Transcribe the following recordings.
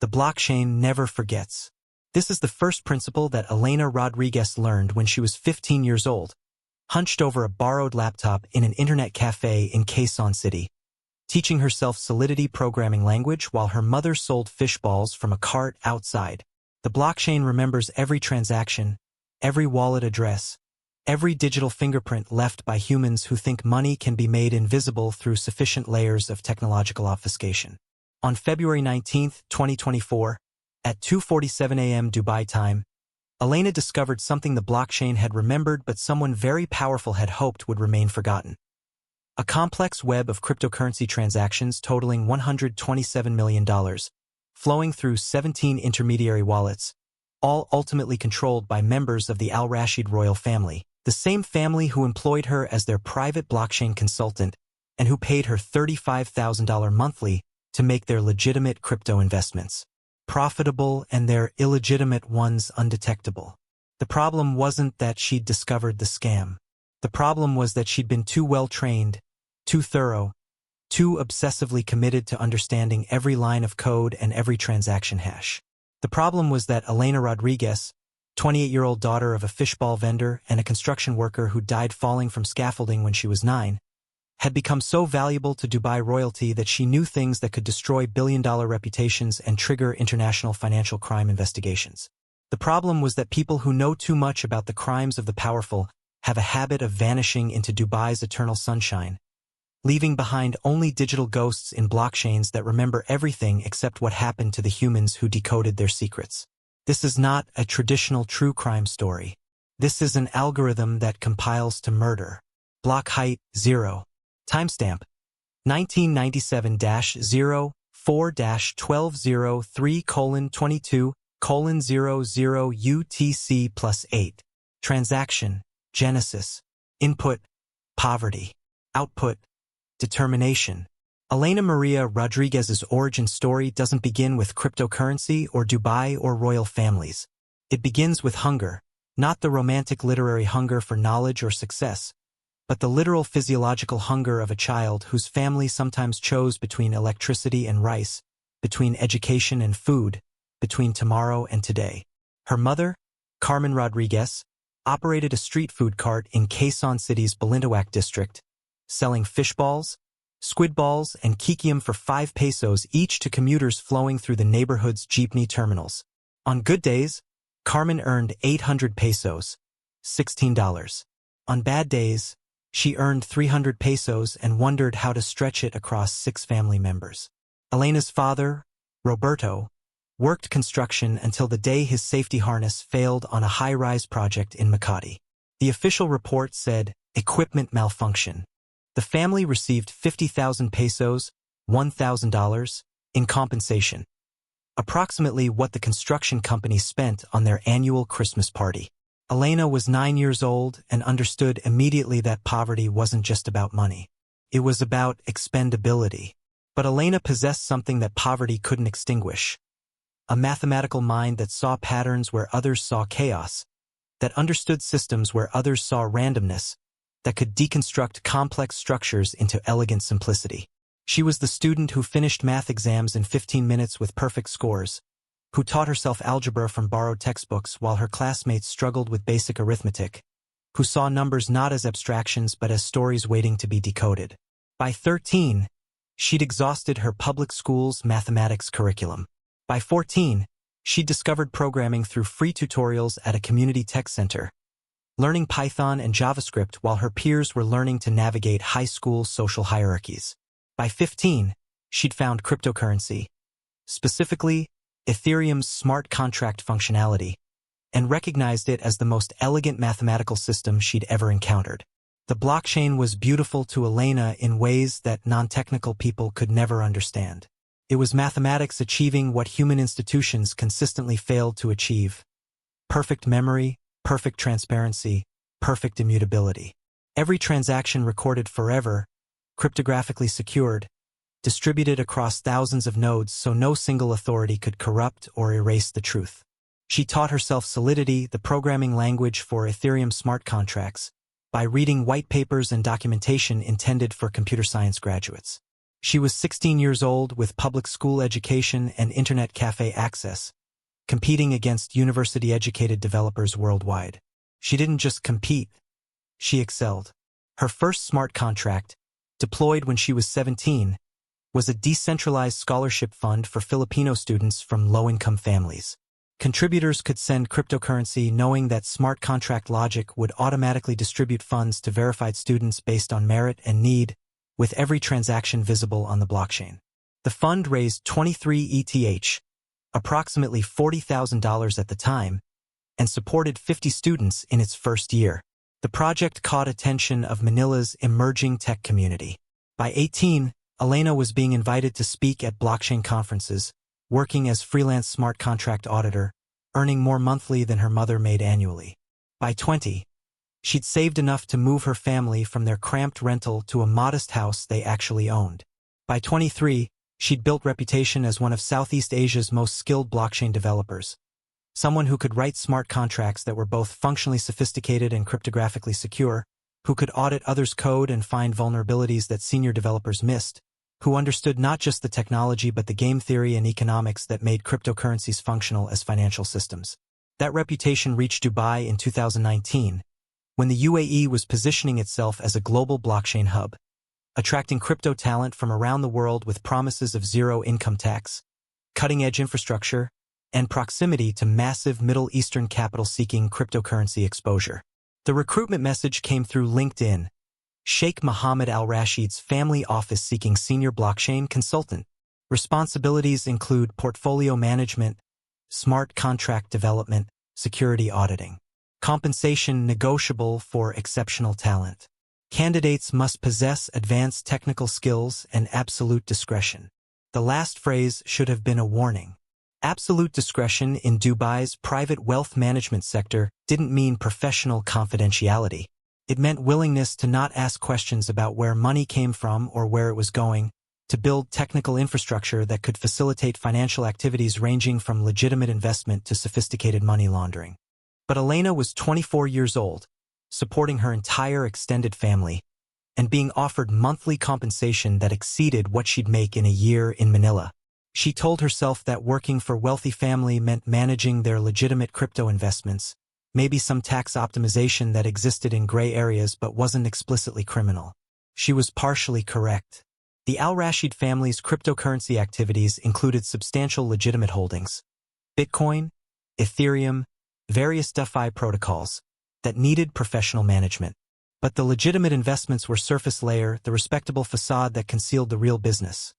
The blockchain never forgets. This is the first principle that Elena Rodriguez learned when she was 15 years old, hunched over a borrowed laptop in an internet cafe in Quezon City, teaching herself Solidity programming language while her mother sold fish balls from a cart outside. The blockchain remembers every transaction, every wallet address, every digital fingerprint left by humans who think money can be made invisible through sufficient layers of technological obfuscation. On February 19, 2024, at 2:47 a.m. Dubai time, Elena discovered something the blockchain had remembered but someone very powerful had hoped would remain forgotten. A complex web of cryptocurrency transactions totaling $127 million, flowing through 17 intermediary wallets, all ultimately controlled by members of the Al Rashid royal family, the same family who employed her as their private blockchain consultant and who paid her $35,000 monthly to make their legitimate crypto investments profitable and their illegitimate ones undetectable. The problem wasn't that she'd discovered the scam. The problem was that she'd been too well-trained, too thorough, too obsessively committed to understanding every line of code and every transaction hash. The problem was that Elena Rodriguez, 28-year-old daughter of a fishball vendor and a construction worker who died falling from scaffolding when she was 9, had become so valuable to Dubai royalty that she knew things that could destroy billion-dollar reputations and trigger international financial crime investigations. The problem was that people who know too much about the crimes of the powerful have a habit of vanishing into Dubai's eternal sunshine, leaving behind only digital ghosts in blockchains that remember everything except what happened to the humans who decoded their secrets. This is not a traditional true crime story. This is an algorithm that compiles to murder. Block height 0. Timestamp 1997-04-1203:22:00 UTC +8. Transaction, Genesis, Input, Poverty, Output, Determination. Elena Maria Rodriguez's origin story doesn't begin with cryptocurrency or Dubai or royal families. It begins with hunger, not the romantic literary hunger for knowledge or success, but the literal physiological hunger of a child whose family sometimes chose between electricity and rice, between education and food, between tomorrow and today. Her mother, Carmen Rodriguez, operated a street food cart in Quezon City's Balintawak district, selling fish balls, squid balls, and kikiam for 5 pesos each to commuters flowing through the neighborhood's jeepney terminals. On good days, Carmen earned 800 pesos, $16. On bad days, she earned 300 pesos and wondered how to stretch it across 6 family members. Elena's father, Roberto, worked construction until the day his safety harness failed on a high-rise project in Makati. The official report said, equipment malfunction. The family received 50,000 pesos, $1,000, in compensation, approximately what the construction company spent on their annual Christmas party. Elena was 9 years old and understood immediately that poverty wasn't just about money. It was about expendability. But Elena possessed something that poverty couldn't extinguish. A mathematical mind that saw patterns where others saw chaos, that understood systems where others saw randomness, that could deconstruct complex structures into elegant simplicity. She was the student who finished math exams in 15 minutes with perfect scores, who taught herself algebra from borrowed textbooks while her classmates struggled with basic arithmetic, who saw numbers not as abstractions but as stories waiting to be decoded. By 13, she'd exhausted her public school's mathematics curriculum. By 14, she'd discovered programming through free tutorials at a community tech center, learning Python and JavaScript while her peers were learning to navigate high school social hierarchies. By 15, she'd found cryptocurrency, specifically Ethereum's smart contract functionality, and recognized it as the most elegant mathematical system she'd ever encountered. The blockchain was beautiful to Elena in ways that non-technical people could never understand. It was mathematics achieving what human institutions consistently failed to achieve: perfect memory, perfect transparency, perfect immutability. Every transaction recorded forever, cryptographically secured, distributed across thousands of nodes so no single authority could corrupt or erase the truth. She taught herself Solidity, the programming language for Ethereum smart contracts, by reading white papers and documentation intended for computer science graduates. She was 16 years old with public school education and internet cafe access, competing against university-educated developers worldwide. She didn't just compete, she excelled. Her first smart contract, deployed when she was 17, was a decentralized scholarship fund for Filipino students from low-income families. Contributors could send cryptocurrency knowing that smart contract logic would automatically distribute funds to verified students based on merit and need, with every transaction visible on the blockchain. The fund raised 23 ETH, approximately $40,000 at the time, and supported 50 students in its first year. The project caught attention of Manila's emerging tech community. By 18, Elena was being invited to speak at blockchain conferences, working as freelance smart contract auditor, earning more monthly than her mother made annually. By 20, she'd saved enough to move her family from their cramped rental to a modest house they actually owned. By 23, she'd built reputation as one of Southeast Asia's most skilled blockchain developers, someone who could write smart contracts that were both functionally sophisticated and cryptographically secure, who could audit others' code and find vulnerabilities that senior developers missed, who understood not just the technology but the game theory and economics that made cryptocurrencies functional as financial systems. That reputation reached Dubai in 2019, when the UAE was positioning itself as a global blockchain hub, attracting crypto talent from around the world with promises of zero income tax, cutting-edge infrastructure, and proximity to massive Middle Eastern capital seeking cryptocurrency exposure. The recruitment message came through LinkedIn. Sheikh Mohammed Al Rashid's family office seeking senior blockchain consultant. Responsibilities include portfolio management, smart contract development, security auditing. Compensation negotiable for exceptional talent. Candidates must possess advanced technical skills and absolute discretion. The last phrase should have been a warning. Absolute discretion in Dubai's private wealth management sector didn't mean professional confidentiality. It meant willingness to not ask questions about where money came from or where it was going, to build technical infrastructure that could facilitate financial activities ranging from legitimate investment to sophisticated money laundering. But Elena was 24 years old, supporting her entire extended family, and being offered monthly compensation that exceeded what she'd make in a year in Manila. She told herself that working for wealthy family meant managing their legitimate crypto investments, maybe some tax optimization that existed in gray areas but wasn't explicitly criminal. She was partially correct. The Al Rashid family's cryptocurrency activities included substantial legitimate holdings: Bitcoin, Ethereum, various DeFi protocols that needed professional management. But the legitimate investments were surface layer, the respectable facade that concealed the real business.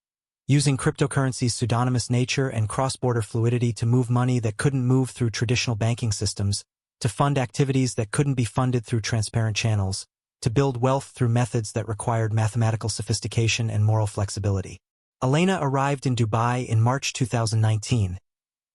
Using cryptocurrency's pseudonymous nature and cross-border fluidity to move money that couldn't move through traditional banking systems, to fund activities that couldn't be funded through transparent channels, to build wealth through methods that required mathematical sophistication and moral flexibility. Elena arrived in Dubai in March 2019,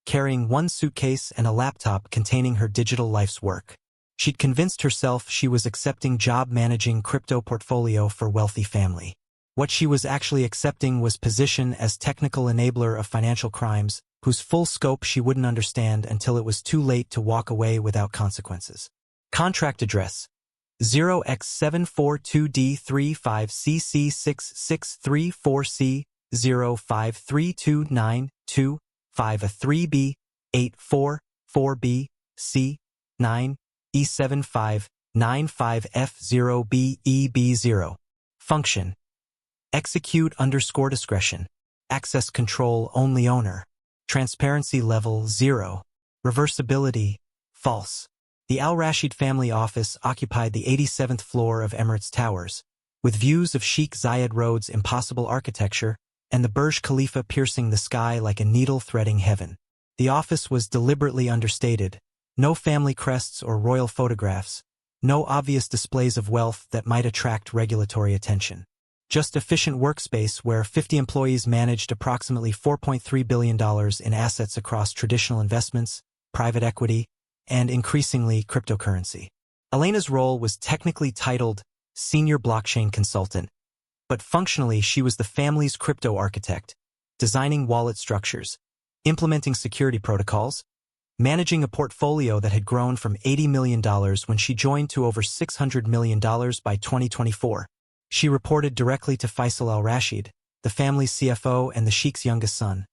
carrying one suitcase and a laptop containing her digital life's work. She'd convinced herself she was accepting job managing crypto portfolio for wealthy family. What she was actually accepting was position as technical enabler of financial crimes, whose full scope she wouldn't understand until it was too late to walk away without consequences. Contract address: 0x7422D35CC6634C 0532925 3B 844B C 9 E7595F0BEB0. Function: execute_discretion. Access control only owner. Transparency level 0. Reversibility false. The Al Rashid family office occupied the 87th floor of Emirates Towers, with views of Sheikh Zayed Road's impossible architecture and the Burj Khalifa piercing the sky like a needle threading heaven. The office was deliberately understated. No family crests or royal photographs. No obvious displays of wealth that might attract regulatory attention. Just efficient workspace where 50 employees managed approximately $4.3 billion in assets across traditional investments, private equity, and increasingly cryptocurrency. Elena's role was technically titled Senior Blockchain Consultant, but functionally she was the family's crypto architect, designing wallet structures, implementing security protocols, managing a portfolio that had grown from $80 million when she joined to over $600 million by 2024. She reported directly to Faisal Al Rashid, the family's CFO and the sheik's youngest son,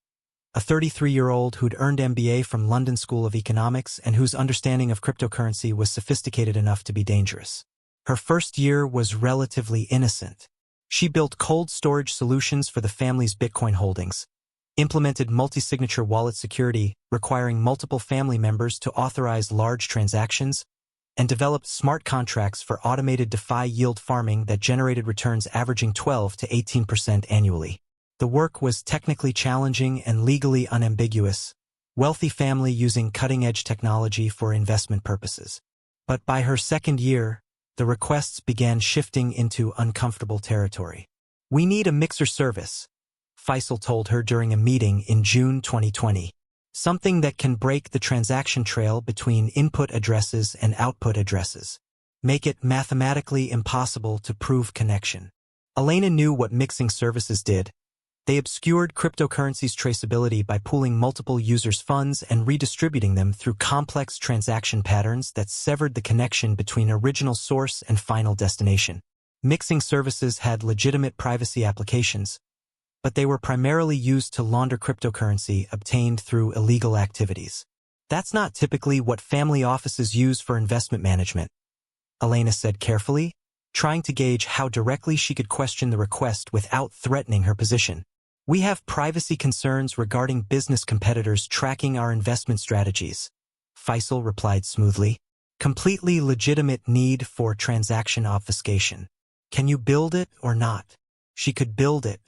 a 33-year-old who'd earned MBA from London School of Economics and whose understanding of cryptocurrency was sophisticated enough to be dangerous. Her first year was relatively innocent. She built cold storage solutions for the family's Bitcoin holdings, implemented multi-signature wallet security requiring multiple family members to authorize large transactions, and developed smart contracts for automated DeFi yield farming that generated returns averaging 12 to 18% annually. The work was technically challenging and legally unambiguous, wealthy family using cutting-edge technology for investment purposes. But by her second year, the requests began shifting into uncomfortable territory. "We need a mixer service," Faisal told her during a meeting in June 2020. "Something that can break the transaction trail between input addresses and output addresses. Make it mathematically impossible to prove connection." Elena knew what mixing services did. They obscured cryptocurrency's traceability by pooling multiple users' funds and redistributing them through complex transaction patterns that severed the connection between original source and final destination. Mixing services had legitimate privacy applications, but they were primarily used to launder cryptocurrency obtained through illegal activities. "That's not typically what family offices use for investment management," Elena said carefully, trying to gauge how directly she could question the request without threatening her position. "We have privacy concerns regarding business competitors tracking our investment strategies," Faisal replied smoothly. "Completely legitimate need for transaction obfuscation. Can you build it or not?" She could build it.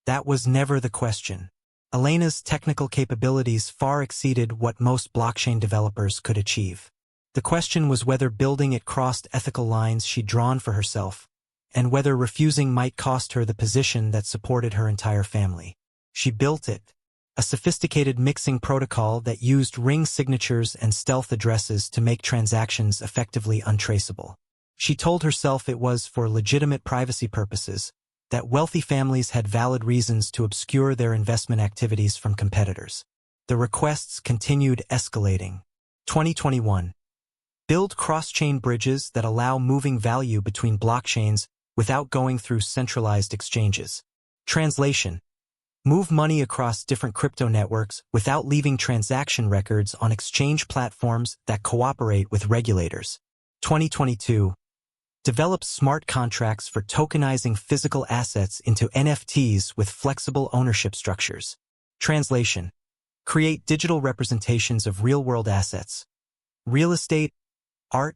That was never the question. Elena's technical capabilities far exceeded what most blockchain developers could achieve. The question was whether building it crossed ethical lines she'd drawn for herself, and whether refusing might cost her the position that supported her entire family. She built it, a sophisticated mixing protocol that used ring signatures and stealth addresses to make transactions effectively untraceable. She told herself it was for legitimate privacy purposes, that wealthy families had valid reasons to obscure their investment activities from competitors. The requests continued escalating. 2021. Build cross-chain bridges that allow moving value between blockchains without going through centralized exchanges. Translation: move money across different crypto networks without leaving transaction records on exchange platforms that cooperate with regulators. 2022. Develop smart contracts for tokenizing physical assets into NFTs with flexible ownership structures. Translation: create digital representations of real-world assets, real estate, art,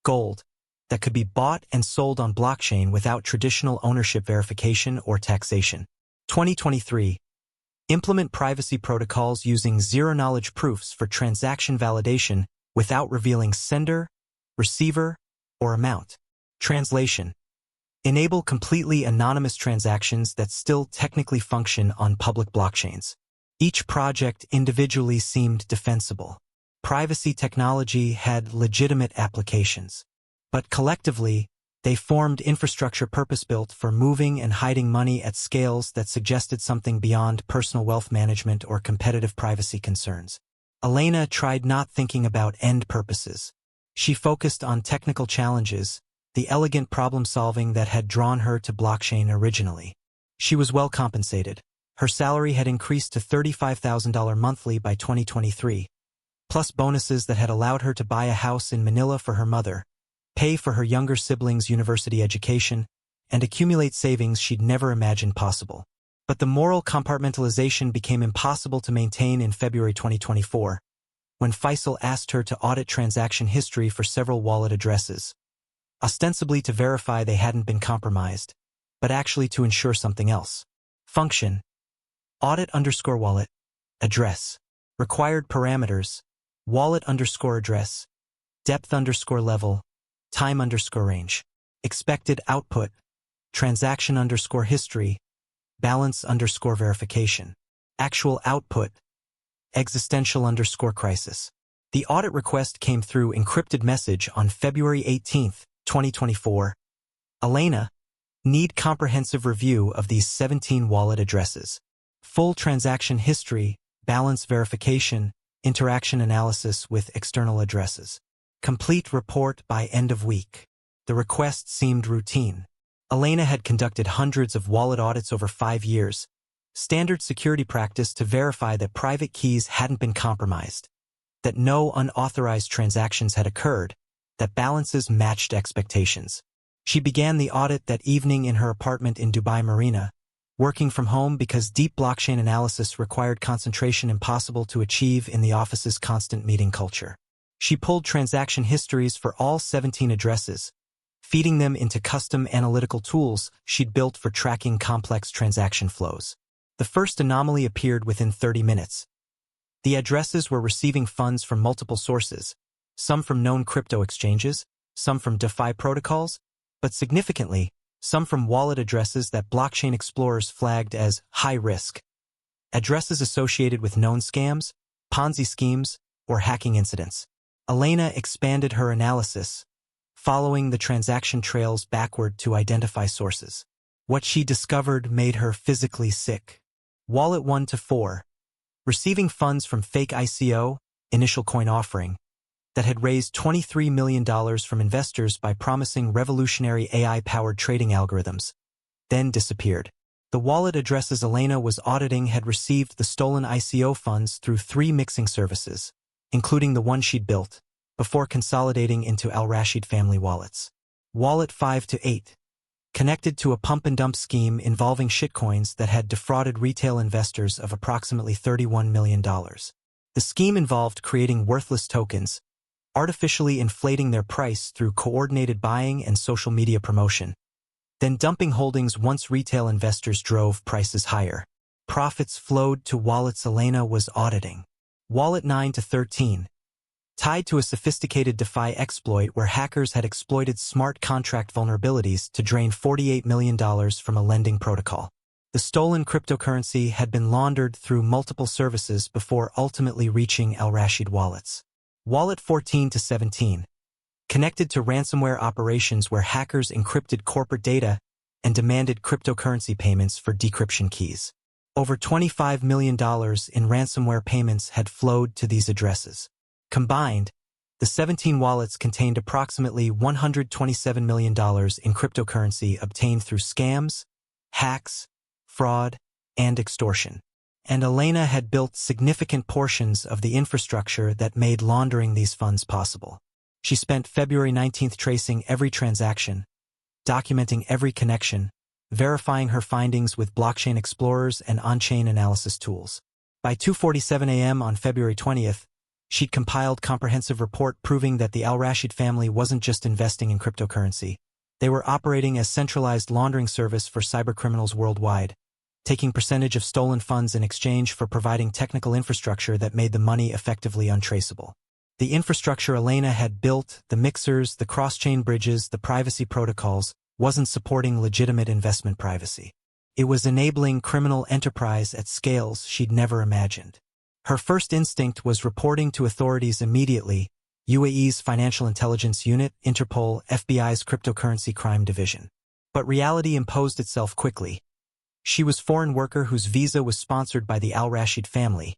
gold, that could be bought and sold on blockchain without traditional ownership verification or taxation. 2023. Implement privacy protocols using zero-knowledge proofs for transaction validation without revealing sender, receiver, or amount. Translation: enable completely anonymous transactions that still technically function on public blockchains. Each project individually seemed defensible. Privacy technology had legitimate applications, but collectively, they formed infrastructure purpose-built for moving and hiding money at scales that suggested something beyond personal wealth management or competitive privacy concerns. Elena tried not thinking about end purposes. She focused on technical challenges, the elegant problem-solving that had drawn her to blockchain originally. She was well compensated. Her salary had increased to $35,000 monthly by 2023, plus bonuses that had allowed her to buy a house in Manila for her mother, pay for her younger siblings' university education, and accumulate savings she'd never imagined possible. But the moral compartmentalization became impossible to maintain in February 2024, when Faisal asked her to audit transaction history for several wallet addresses, ostensibly to verify they hadn't been compromised, but actually to ensure something else. Function: audit_wallet, address, required parameters, wallet_address, depth_level, time_range, expected output, transaction_history, balance_verification, actual output, existential_crisis. The audit request came through encrypted message on February 18, 2024. Elena, need comprehensive review of these 17 wallet addresses. Full transaction history, balance verification, interaction analysis with external addresses. Complete report by end of week. The request seemed routine. Elena had conducted hundreds of wallet audits over 5 years, standard security practice to verify that private keys hadn't been compromised, that no unauthorized transactions had occurred, that balances matched expectations. She began the audit that evening in her apartment in Dubai Marina, working from home because deep blockchain analysis required concentration impossible to achieve in the office's constant meeting culture. She pulled transaction histories for all 17 addresses, feeding them into custom analytical tools she'd built for tracking complex transaction flows. The first anomaly appeared within 30 minutes. The addresses were receiving funds from multiple sources, some from known crypto exchanges, some from DeFi protocols, but significantly, some from wallet addresses that blockchain explorers flagged as high risk. Addresses associated with known scams, Ponzi schemes, or hacking incidents. Elena expanded her analysis, following the transaction trails backward to identify sources. What she discovered made her physically sick. Wallet 1 to 4. Receiving funds from fake ICO, initial coin offering, that had raised $23 million from investors by promising revolutionary AI-powered trading algorithms, then disappeared. The wallet addresses Elena was auditing had received the stolen ICO funds through 3 mixing services, including the one she'd built, before consolidating into Al-Rashid family wallets. Wallet 5 to 8. Connected to a pump-and-dump scheme involving shitcoins that had defrauded retail investors of approximately $31 million. The scheme involved creating worthless tokens, artificially inflating their price through coordinated buying and social media promotion, then dumping holdings once retail investors drove prices higher. Profits flowed to wallets Elena was auditing. Wallet 9 to 13. Tied to a sophisticated DeFi exploit where hackers had exploited smart contract vulnerabilities to drain $48 million from a lending protocol. The stolen cryptocurrency had been laundered through multiple services before ultimately reaching Al-Rashid wallets. Wallet 14 to 17. Connected to ransomware operations where hackers encrypted corporate data and demanded cryptocurrency payments for decryption keys. Over $25 million in ransomware payments had flowed to these addresses. Combined, the 17 wallets contained approximately $127 million in cryptocurrency obtained through scams, hacks, fraud, and extortion. And Elena had built significant portions of the infrastructure that made laundering these funds possible. She spent February 19th tracing every transaction, documenting every connection, verifying her findings with blockchain explorers and on-chain analysis tools. By 2:47 a.m. on February 20th, she'd compiled a comprehensive report proving that the Al-Rashid family wasn't just investing in cryptocurrency. They were operating as centralized laundering service for cybercriminals worldwide, taking percentage of stolen funds in exchange for providing technical infrastructure that made the money effectively untraceable. The infrastructure Elena had built, the mixers, the cross-chain bridges, the privacy protocols, wasn't supporting legitimate investment privacy. It was enabling criminal enterprise at scales she'd never imagined. Her first instinct was reporting to authorities immediately, UAE's Financial Intelligence Unit, Interpol, FBI's Cryptocurrency Crime Division. But reality imposed itself quickly. She was a foreign worker whose visa was sponsored by the Al-Rashid family,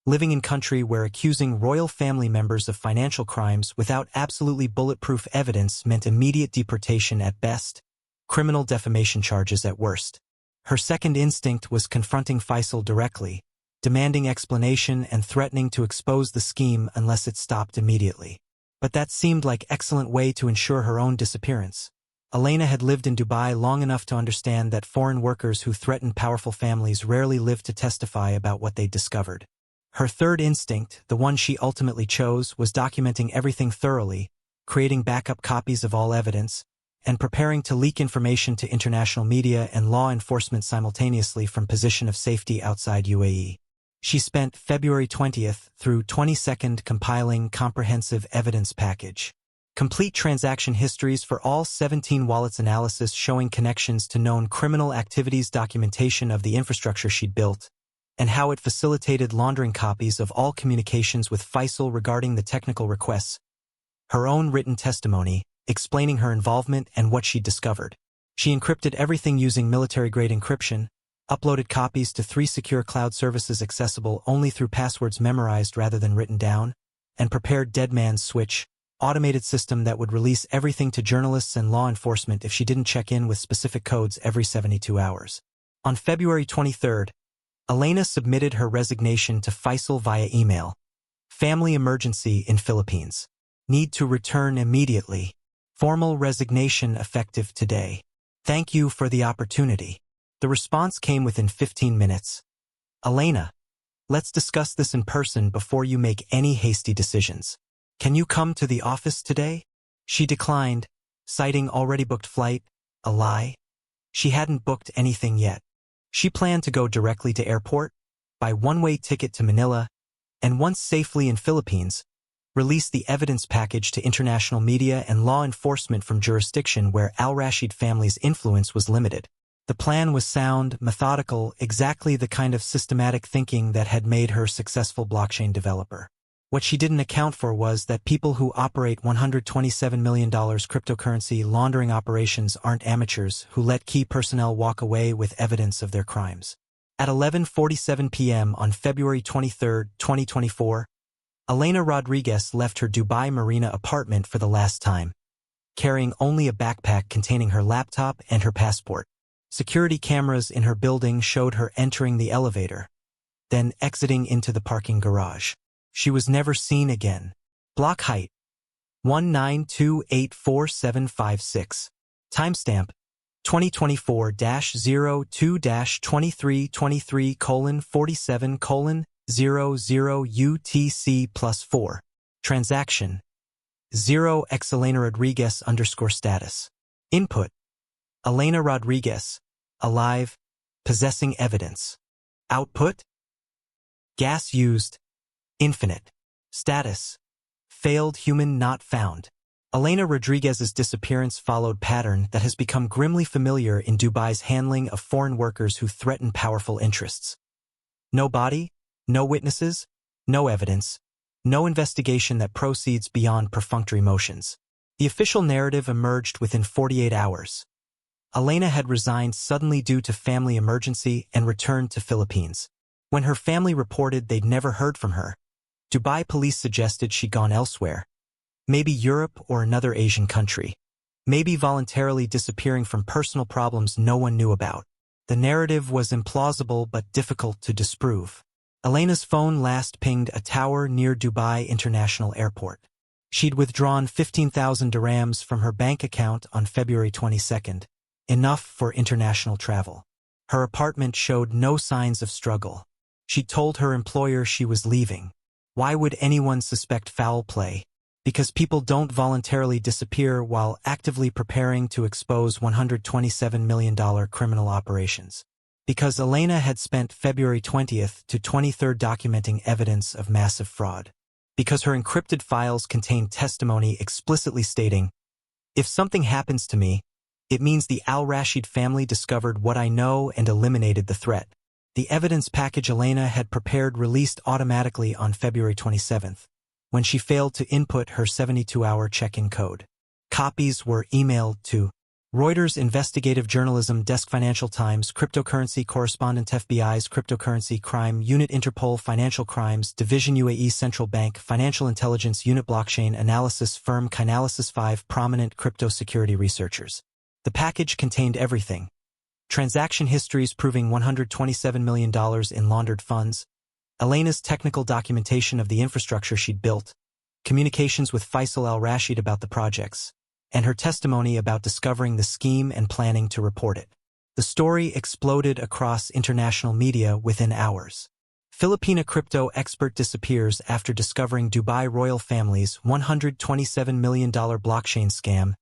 living in country where accusing royal family members of financial crimes without absolutely bulletproof evidence meant immediate deportation at best, criminal defamation charges at worst. Her second instinct was confronting Faisal directly, demanding explanation and threatening to expose the scheme unless it stopped immediately. But that seemed like an excellent way to ensure her own disappearance. Elena had lived in Dubai long enough to understand that foreign workers who threatened powerful families rarely lived to testify about what they'd discovered. Her third instinct, the one she ultimately chose, was documenting everything thoroughly, creating backup copies of all evidence, and preparing to leak information to international media and law enforcement simultaneously from position of safety outside UAE. She spent February 20th through 22nd compiling comprehensive evidence package. Complete transaction histories for all 17 wallets, analysis showing connections to known criminal activities, documentation of the infrastructure she'd built, and how it facilitated laundering, copies of all communications with Faisal regarding the technical requests, her own written testimony, explaining her involvement and what she'd discovered. She encrypted everything using military-grade encryption, uploaded copies to 3 secure cloud services accessible only through passwords memorized rather than written down, and prepared Dead Man's Switch, automated system that would release everything to journalists and law enforcement if she didn't check in with specific codes every 72 hours. On February 23rd, Elena submitted her resignation to Faisal via email. Family emergency in Philippines. Need to return immediately. Formal resignation effective today. Thank you for the opportunity. The response came within 15 minutes. Elena, let's discuss this in person before you make any hasty decisions. Can you come to the office today? She declined, citing already booked flight, a lie. She hadn't booked anything yet. She planned to go directly to airport, buy one-way ticket to Manila, and once safely in Philippines, release the evidence package to international media and law enforcement from jurisdiction where Al-Rashid family's influence was limited. The plan was sound, methodical, exactly the kind of systematic thinking that had made her a successful blockchain developer. What she didn't account for was that people who operate $127 million cryptocurrency laundering operations aren't amateurs who let key personnel walk away with evidence of their crimes. At 11:47 p.m. on February 23, 2024, Elena Rodriguez left her Dubai Marina apartment for the last time, carrying only a backpack containing her laptop and her passport. Security cameras in her building showed her entering the elevator, then exiting into the parking garage. She was never seen again. Block height 192844756. Timestamp 2024-02-2323:47:00 UTC+4. Transaction 0x Elena Rodriguez _status. Input: Elena Rodriguez, alive, possessing evidence. Output: gas used, infinite. Status: failed human not found. Elena Rodriguez's disappearance followed pattern that has become grimly familiar in Dubai's handling of foreign workers who threaten powerful interests. No body, no witnesses, no evidence, no investigation that proceeds beyond perfunctory motions. The official narrative emerged within 48 hours. Elena had resigned suddenly due to family emergency and returned to Philippines. When her family reported they'd never heard from her, Dubai police suggested she'd gone elsewhere. Maybe Europe or another Asian country. Maybe voluntarily disappearing from personal problems no one knew about. The narrative was implausible but difficult to disprove. Elena's phone last pinged a tower near Dubai International Airport. She'd withdrawn 15,000 dirhams from her bank account on February 22nd, enough for international travel. Her apartment showed no signs of struggle. She told her employer she was leaving. Why would anyone suspect foul play? Because people don't voluntarily disappear while actively preparing to expose $127 million criminal operations. Because Elena had spent February 20th to 23rd documenting evidence of massive fraud. Because her encrypted files contained testimony explicitly stating, "If something happens to me, it means the Al-Rashid family discovered what I know and eliminated the threat." The evidence package Elena had prepared released automatically on February 27th, when she failed to input her 72-hour check-in code. Copies were emailed to Reuters Investigative Journalism Desk, Financial Times Cryptocurrency Correspondent, FBI's Cryptocurrency Crime Unit, Interpol Financial Crimes Division, UAE Central Bank Financial Intelligence Unit, Blockchain Analysis Firm Chainalysis, 5 prominent crypto security researchers. The package contained everything: transaction histories proving $127 million in laundered funds, Elena's technical documentation of the infrastructure she'd built, communications with Faisal Al-Rashid about the projects, and her testimony about discovering the scheme and planning to report it. The story exploded across international media within hours. Filipina crypto expert disappears after discovering Dubai royal family's $127 million blockchain scam,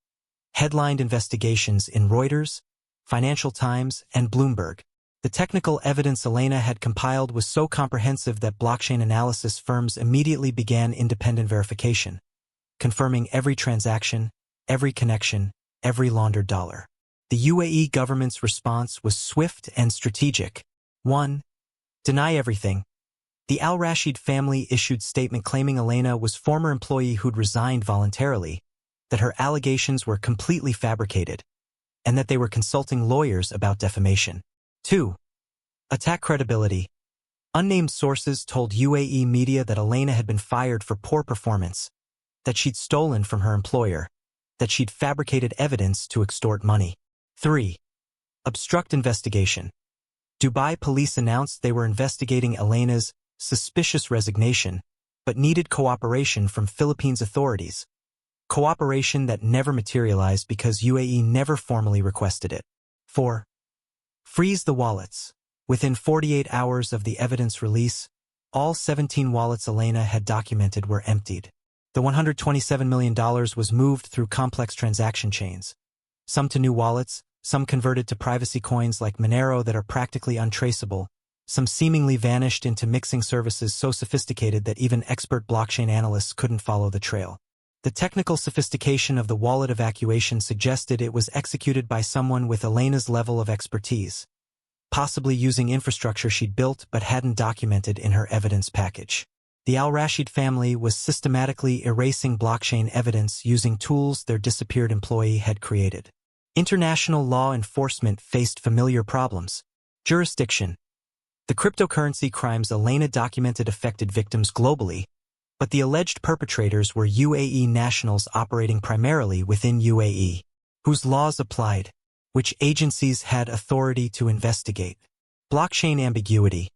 headlined investigations in Reuters, Financial Times, and Bloomberg. The technical evidence Elena had compiled was so comprehensive that blockchain analysis firms immediately began independent verification, confirming every transaction, every connection, every laundered dollar. The UAE government's response was swift and strategic. 1. Deny everything. The Al-Rashid family issued statement claiming Elena was former employee who'd resigned voluntarily, that her allegations were completely fabricated, and that they were consulting lawyers about defamation. 2. Attack credibility. Unnamed sources told UAE media that Elena had been fired for poor performance, that she'd stolen from her employer, that she'd fabricated evidence to extort money. 3. Obstruct investigation. Dubai police announced they were investigating Elena's suspicious resignation, but needed cooperation from Philippines authorities. Cooperation that never materialized because UAE never formally requested it. 4. Freeze the wallets. Within 48 hours of the evidence release, all 17 wallets Elena had documented were emptied. The $127 million was moved through complex transaction chains. Some to new wallets, some converted to privacy coins like Monero that are practically untraceable, some seemingly vanished into mixing services so sophisticated that even expert blockchain analysts couldn't follow the trail. The technical sophistication of the wallet evacuation suggested it was executed by someone with Elena's level of expertise, possibly using infrastructure she'd built but hadn't documented in her evidence package. The Al-Rashid family was systematically erasing blockchain evidence using tools their disappeared employee had created. International law enforcement faced familiar problems. Jurisdiction. The cryptocurrency crimes Elena documented affected victims globally, but the alleged perpetrators were UAE nationals operating primarily within UAE. Whose laws applied? Which agencies had authority to investigate? Blockchain ambiguity.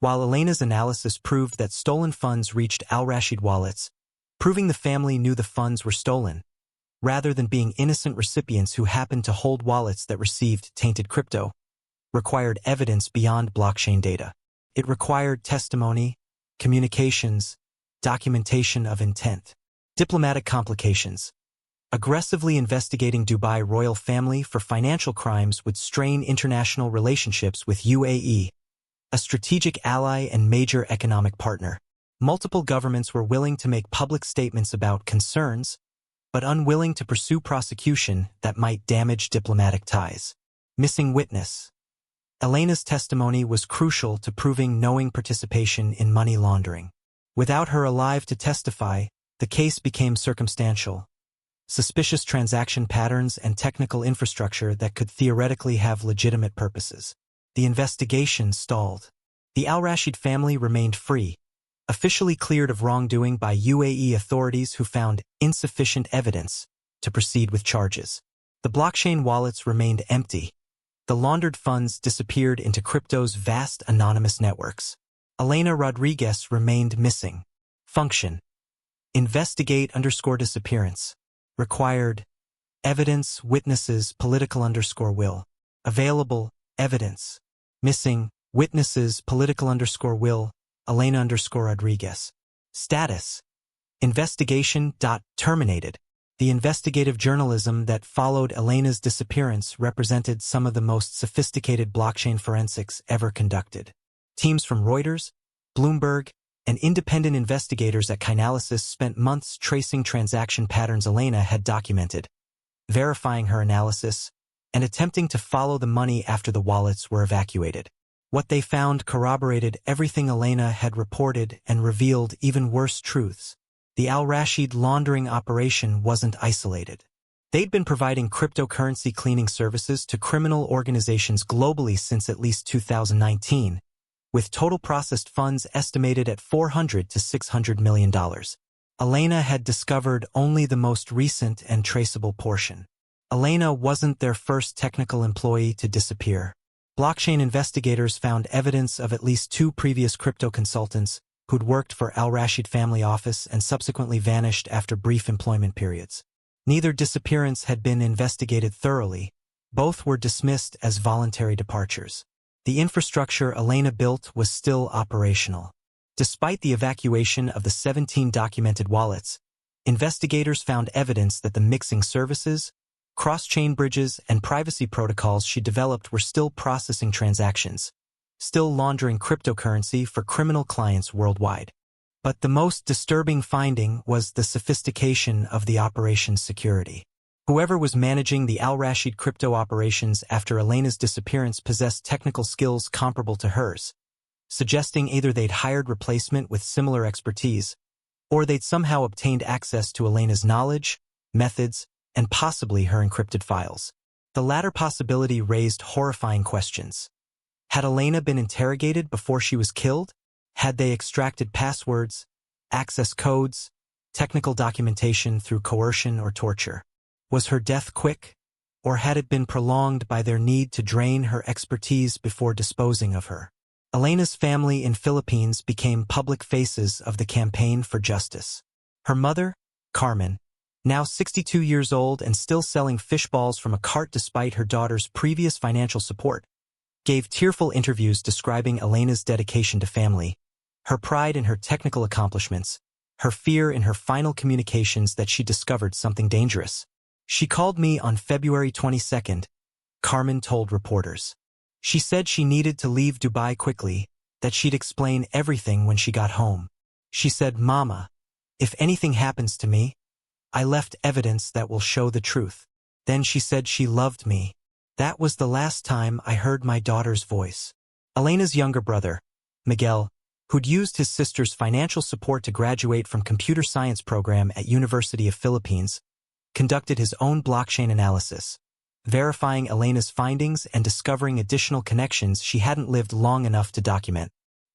While Elena's analysis proved that stolen funds reached Al-Rashid wallets, proving the family knew the funds were stolen, rather than being innocent recipients who happened to hold wallets that received tainted crypto, required evidence beyond blockchain data. It required testimony, communications, documentation of intent. Diplomatic complications. Aggressively investigating Dubai royal family for financial crimes would strain international relationships with UAE, a strategic ally and major economic partner. Multiple governments were willing to make public statements about concerns, but unwilling to pursue prosecution that might damage diplomatic ties. Missing witness. Elena's testimony was crucial to proving knowing participation in money laundering. Without her alive to testify, the case became circumstantial. Suspicious transaction patterns and technical infrastructure that could theoretically have legitimate purposes. The investigation stalled. The Al-Rashid family remained free, officially cleared of wrongdoing by UAE authorities who found insufficient evidence to proceed with charges. The blockchain wallets remained empty. The laundered funds disappeared into crypto's vast anonymous networks. Elena Rodriguez remained missing. Function. Investigate_disappearance. Required. Evidence, witnesses, political_will. Available, evidence. Missing, witnesses, political_will, Elena_Rodriguez. Status. Investigation. Terminated. The investigative journalism that followed Elena's disappearance represented some of the most sophisticated blockchain forensics ever conducted. Teams from Reuters, Bloomberg, and independent investigators at Chainalysis spent months tracing transaction patterns Elena had documented, verifying her analysis, and attempting to follow the money after the wallets were evacuated. What they found corroborated everything Elena had reported and revealed even worse truths. The Al-Rashid laundering operation wasn't isolated. They'd been providing cryptocurrency cleaning services to criminal organizations globally since at least 2019, with total processed funds estimated at $400 to $600 million. Elena had discovered only the most recent and traceable portion. Elena wasn't their first technical employee to disappear. Blockchain investigators found evidence of at least 2 previous crypto consultants who'd worked for Al-Rashid family office and subsequently vanished after brief employment periods. Neither disappearance had been investigated thoroughly. Both were dismissed as voluntary departures. The infrastructure Elena built was still operational. Despite the evacuation of the 17 documented wallets, investigators found evidence that the mixing services, cross-chain bridges, and privacy protocols she developed were still processing transactions, still laundering cryptocurrency for criminal clients worldwide. But the most disturbing finding was the sophistication of the operation's security. Whoever was managing the Al-Rashid crypto operations after Elena's disappearance possessed technical skills comparable to hers, suggesting either they'd hired replacement with similar expertise, or they'd somehow obtained access to Elena's knowledge, methods, and possibly her encrypted files. The latter possibility raised horrifying questions. Had Elena been interrogated before she was killed? Had they extracted passwords, access codes, technical documentation through coercion or torture. Was her death quick, or had it been prolonged by their need to drain her expertise before disposing of her? Elena's family in Philippines became public faces of the campaign for justice. Her mother, Carmen, now 62 years old and still selling fish balls from a cart despite her daughter's previous financial support, gave tearful interviews describing Elena's dedication to family, her pride in her technical accomplishments, her fear in her final communications that she discovered something dangerous. She called me on February 22nd, Carmen told reporters. She said she needed to leave Dubai quickly, that she'd explain everything when she got home. She said, "Mama, if anything happens to me, I left evidence that will show the truth." Then she said she loved me. That was the last time I heard my daughter's voice. Elena's younger brother, Miguel, who'd used his sister's financial support to graduate from computer science program at University of Philippines, conducted his own blockchain analysis, verifying Elena's findings and discovering additional connections she hadn't lived long enough to document.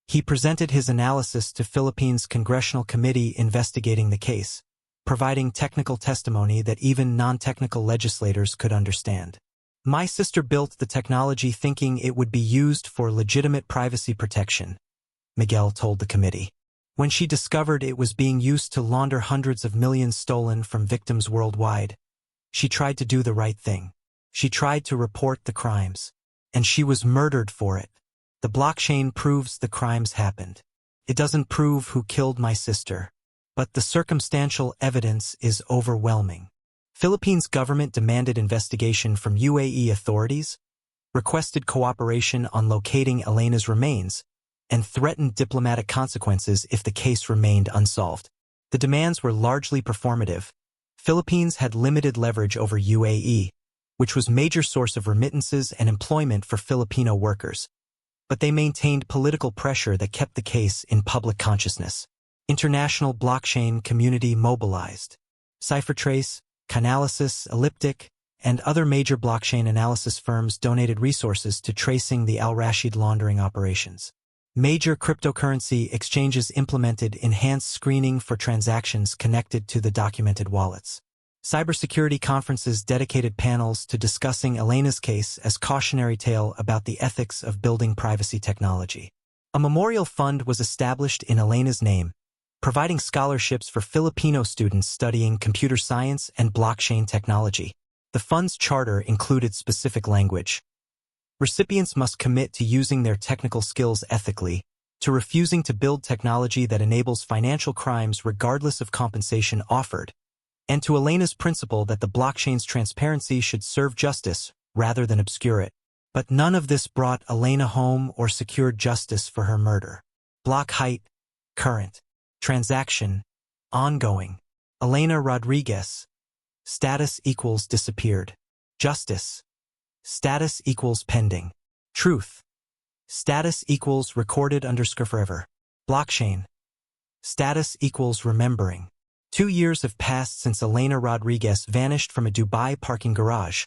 He presented his analysis to Philippines' Congressional Committee investigating the case, providing technical testimony that even non-technical legislators could understand. "My sister built the technology thinking it would be used for legitimate privacy protection," Miguel told the committee. "When she discovered it was being used to launder hundreds of millions stolen from victims worldwide, she tried to do the right thing. She tried to report the crimes. And she was murdered for it. The blockchain proves the crimes happened. It doesn't prove who killed my sister, but the circumstantial evidence is overwhelming." Philippines government demanded investigation from UAE authorities, requested cooperation on locating Elena's remains, and threatened diplomatic consequences if the case remained unsolved. The demands were largely performative. Philippines had limited leverage over UAE, which was a major source of remittances and employment for Filipino workers, but they maintained political pressure that kept the case in public consciousness. International blockchain community mobilized. CipherTrace, Chainalysis, Elliptic, and other major blockchain analysis firms donated resources to tracing the Al Rashid laundering operations. Major cryptocurrency exchanges implemented enhanced screening for transactions connected to the documented wallets. Cybersecurity conferences dedicated panels to discussing Elena's case as cautionary tale about the ethics of building privacy technology. A memorial fund was established in Elena's name, providing scholarships for Filipino students studying computer science and blockchain technology. The fund's charter included specific language. Recipients must commit to using their technical skills ethically, to refusing to build technology that enables financial crimes regardless of compensation offered, and to Elena's principle that the blockchain's transparency should serve justice rather than obscure it. But none of this brought Elena home or secured justice for her murder. Block height, current. Transaction, ongoing. Elena Rodriguez. Status equals disappeared. Justice. Status equals pending. Truth. Status equals recorded_forever. Blockchain. Status equals remembering. 2 years have passed since Elena Rodriguez vanished from a Dubai parking garage,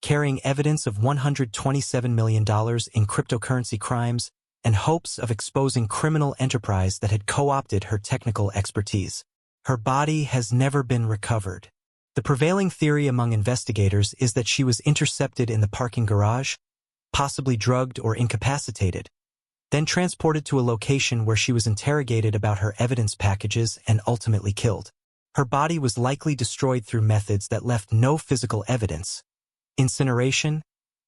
carrying evidence of $127 million in cryptocurrency crimes and hopes of exposing criminal enterprise that had co-opted her technical expertise. Her body has never been recovered. The prevailing theory among investigators is that she was intercepted in the parking garage, possibly drugged or incapacitated, then transported to a location where she was interrogated about her evidence packages and ultimately killed. Her body was likely destroyed through methods that left no physical evidence: incineration,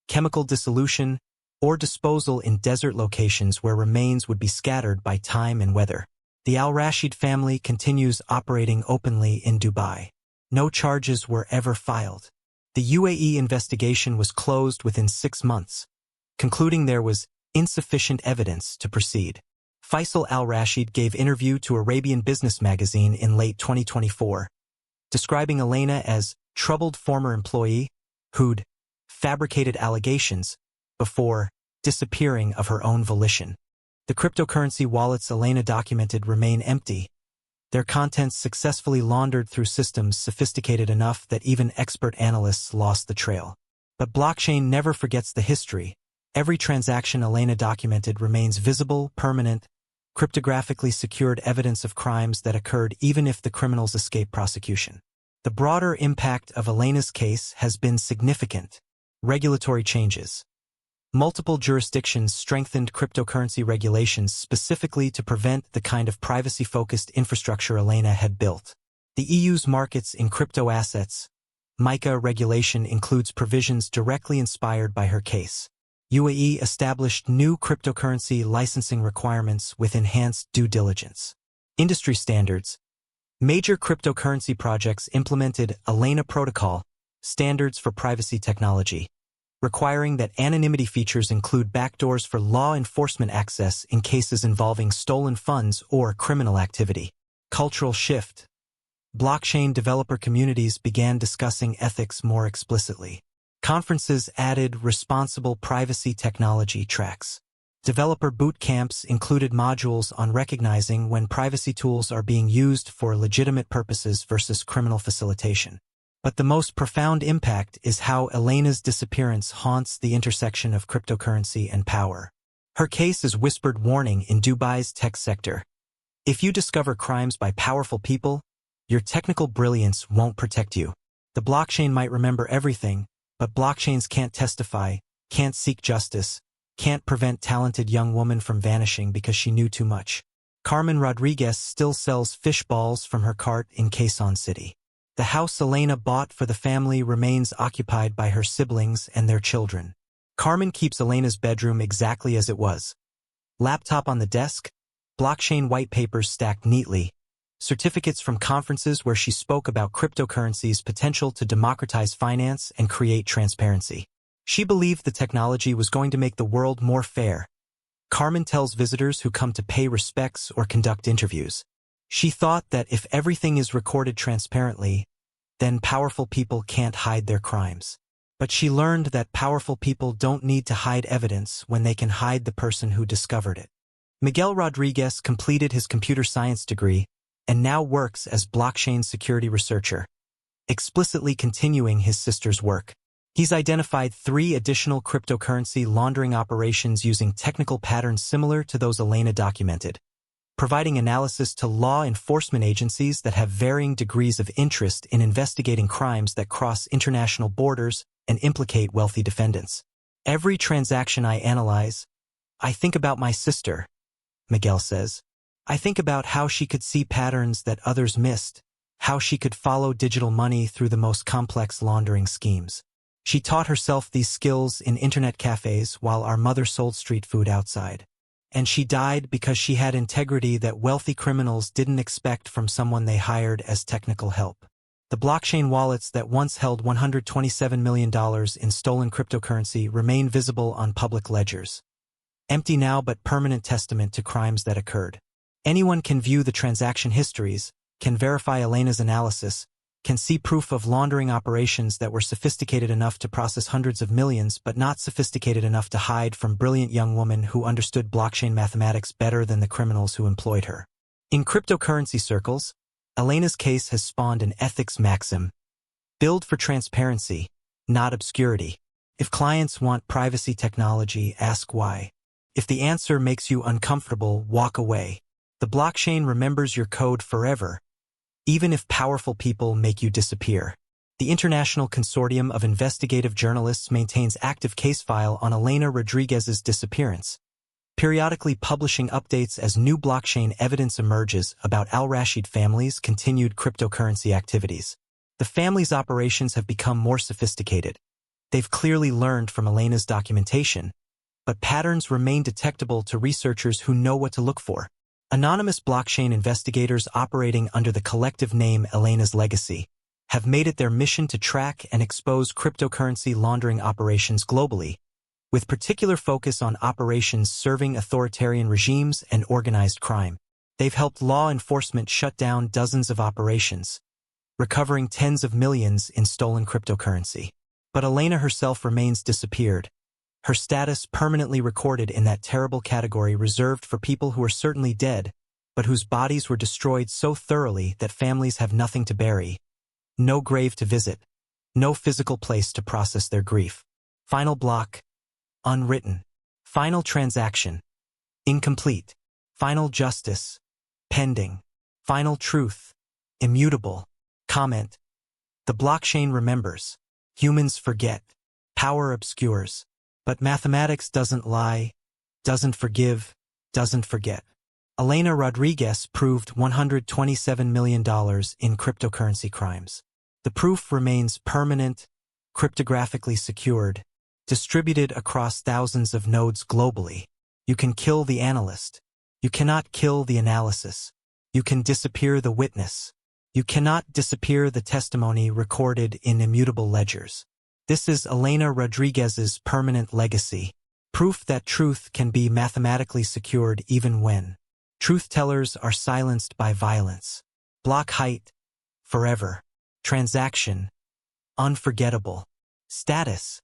chemical dissolution, or disposal in desert locations where remains would be scattered by time and weather. The Al Rashid family continues operating openly in Dubai. No charges were ever filed. The UAE investigation was closed within 6 months, concluding there was insufficient evidence to proceed. Faisal Al Rashid gave interview to Arabian Business magazine in late 2024, describing Elena as troubled former employee who'd fabricated allegations before disappearing of her own volition. The cryptocurrency wallets Elena documented remain empty, their contents successfully laundered through systems sophisticated enough that even expert analysts lost the trail. But blockchain never forgets the history. Every transaction Elena documented remains visible, permanent, cryptographically secured evidence of crimes that occurred even if the criminals escape prosecution. The broader impact of Elena's case has been significant. Regulatory changes. Multiple jurisdictions strengthened cryptocurrency regulations specifically to prevent the kind of privacy-focused infrastructure Elena had built. The EU's markets in crypto assets, MiCA regulation includes provisions directly inspired by her case. UAE established new cryptocurrency licensing requirements with enhanced due diligence. Industry standards. Major cryptocurrency projects implemented Elena Protocol, standards for privacy technology, requiring that anonymity features include backdoors for law enforcement access in cases involving stolen funds or criminal activity. Cultural shift. Blockchain developer communities began discussing ethics more explicitly. Conferences added responsible privacy technology tracks. Developer boot camps included modules on recognizing when privacy tools are being used for legitimate purposes versus criminal facilitation. But the most profound impact is how Elena's disappearance haunts the intersection of cryptocurrency and power. Her case is whispered warning in Dubai's tech sector. If you discover crimes by powerful people, your technical brilliance won't protect you. The blockchain might remember everything, but blockchains can't testify, can't seek justice, can't prevent talented young woman from vanishing because she knew too much. Carmen Rodriguez still sells fish balls from her cart in Quezon City. The house Elena bought for the family remains occupied by her siblings and their children. Carmen keeps Elena's bedroom exactly as it was. Laptop on the desk, blockchain white papers stacked neatly, certificates from conferences where she spoke about cryptocurrency's potential to democratize finance and create transparency. She believed the technology was going to make the world more fair. Carmen tells visitors who come to pay respects or conduct interviews. She thought that if everything is recorded transparently, then powerful people can't hide their crimes. But she learned that powerful people don't need to hide evidence when they can hide the person who discovered it. Miguel Rodriguez completed his computer science degree and now works as blockchain security researcher, explicitly continuing his sister's work. He's identified 3 additional cryptocurrency laundering operations using technical patterns similar to those Elena documented, providing analysis to law enforcement agencies that have varying degrees of interest in investigating crimes that cross international borders and implicate wealthy defendants. Every transaction I analyze, I think about my sister, Miguel says. I think about how she could see patterns that others missed, how she could follow digital money through the most complex laundering schemes. She taught herself these skills in internet cafes while our mother sold street food outside. And she died because she had integrity that wealthy criminals didn't expect from someone they hired as technical help. The blockchain wallets that once held $127 million in stolen cryptocurrency remain visible on public ledgers. Empty now but permanent testament to crimes that occurred. Anyone can view the transaction histories, can verify Elena's analysis, can see proof of laundering operations that were sophisticated enough to process hundreds of millions but not sophisticated enough to hide from brilliant young women who understood blockchain mathematics better than the criminals who employed her. In cryptocurrency circles, Elena's case has spawned an ethics maxim: build for transparency, not obscurity. If clients want privacy technology, ask why. If the answer makes you uncomfortable, walk away. The blockchain remembers your code forever, even if powerful people make you disappear. The International Consortium of Investigative Journalists maintains active case file on Elena Rodriguez's disappearance, periodically publishing updates as new blockchain evidence emerges about Al-Rashid family's continued cryptocurrency activities. The family's operations have become more sophisticated. They've clearly learned from Elena's documentation, but patterns remain detectable to researchers who know what to look for. Anonymous blockchain investigators operating under the collective name Elena's Legacy have made it their mission to track and expose cryptocurrency laundering operations globally, with particular focus on operations serving authoritarian regimes and organized crime. They've helped law enforcement shut down dozens of operations, recovering tens of millions in stolen cryptocurrency. But Elena herself remains disappeared, her status permanently recorded in that terrible category reserved for people who are certainly dead, but whose bodies were destroyed so thoroughly that families have nothing to bury, no grave to visit, no physical place to process their grief. Final block, unwritten. Final transaction, incomplete. Final justice. Pending. Final truth. Immutable. Comment. The blockchain remembers. Humans forget. Power obscures. But mathematics doesn't lie, doesn't forgive, doesn't forget. Elena Rodriguez proved $127 million in cryptocurrency crimes. The proof remains permanent, cryptographically secured, distributed across thousands of nodes globally. You can kill the analyst. You cannot kill the analysis. You can disappear the witness. You cannot disappear the testimony recorded in immutable ledgers. This is Elena Rodriguez's permanent legacy, proof that truth can be mathematically secured even when truth-tellers are silenced by violence. Block height, forever. Transaction, unforgettable. Status,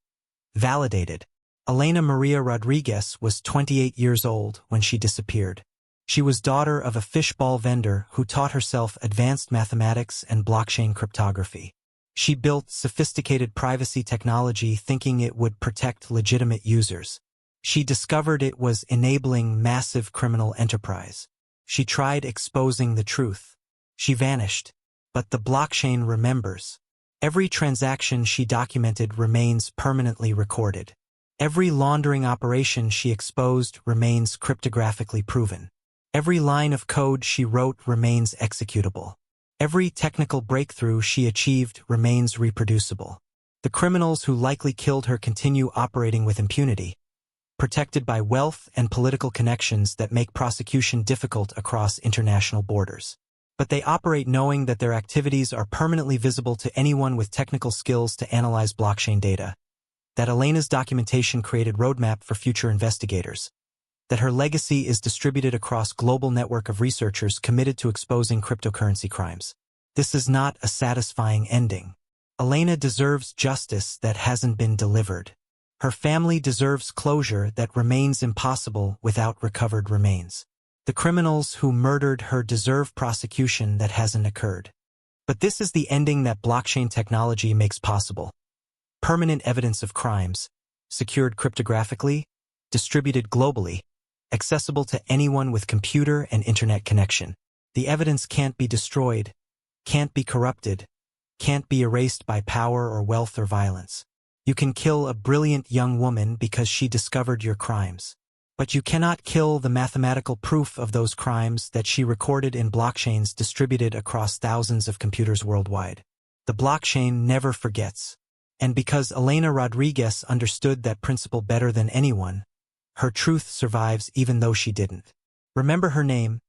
validated. Elena Maria Rodriguez was 28 years old when she disappeared. She was daughter of a fishball vendor who taught herself advanced mathematics and blockchain cryptography. She built sophisticated privacy technology thinking it would protect legitimate users. She discovered it was enabling massive criminal enterprise. She tried exposing the truth. She vanished. But the blockchain remembers. Every transaction she documented remains permanently recorded. Every laundering operation she exposed remains cryptographically proven. Every line of code she wrote remains executable. Every technical breakthrough she achieved remains reproducible. The criminals who likely killed her continue operating with impunity, protected by wealth and political connections that make prosecution difficult across international borders. But they operate knowing that their activities are permanently visible to anyone with technical skills to analyze blockchain data. That Elena's documentation created roadmap for future investigators. That her legacy is distributed across global network of researchers committed to exposing cryptocurrency crimes. This is not a satisfying ending. Elena deserves justice that hasn't been delivered. Her family deserves closure that remains impossible without recovered remains. The criminals who murdered her deserve prosecution that hasn't occurred. But this is the ending that blockchain technology makes possible. Permanent evidence of crimes, secured cryptographically, distributed globally, accessible to anyone with computer and internet connection. The evidence can't be destroyed, can't be corrupted, can't be erased by power or wealth or violence. You can kill a brilliant young woman because she discovered your crimes. But you cannot kill the mathematical proof of those crimes that she recorded in blockchains distributed across thousands of computers worldwide. The blockchain never forgets. And because Elena Rodriguez understood that principle better than anyone, her truth survives even though she didn't. Remember her name,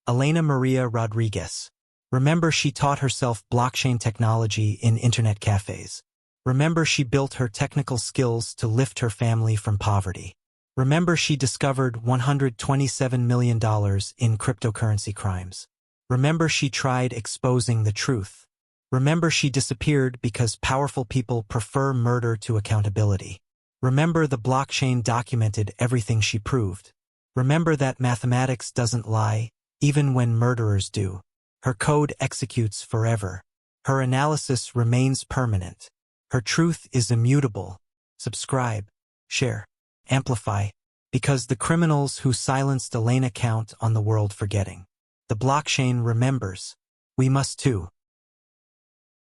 Elena Maria Rodriguez. Remember she taught herself blockchain technology in internet cafes. Remember she built her technical skills to lift her family from poverty. Remember she discovered $127 million in cryptocurrency crimes. Remember she tried exposing the truth. Remember she disappeared because powerful people prefer murder to accountability. Remember the blockchain documented everything she proved. Remember that mathematics doesn't lie, even when murderers do. Her code executes forever. Her analysis remains permanent. Her truth is immutable. Subscribe, share, amplify, because the criminals who silenced Elena count on the world forgetting. The blockchain remembers. We must too.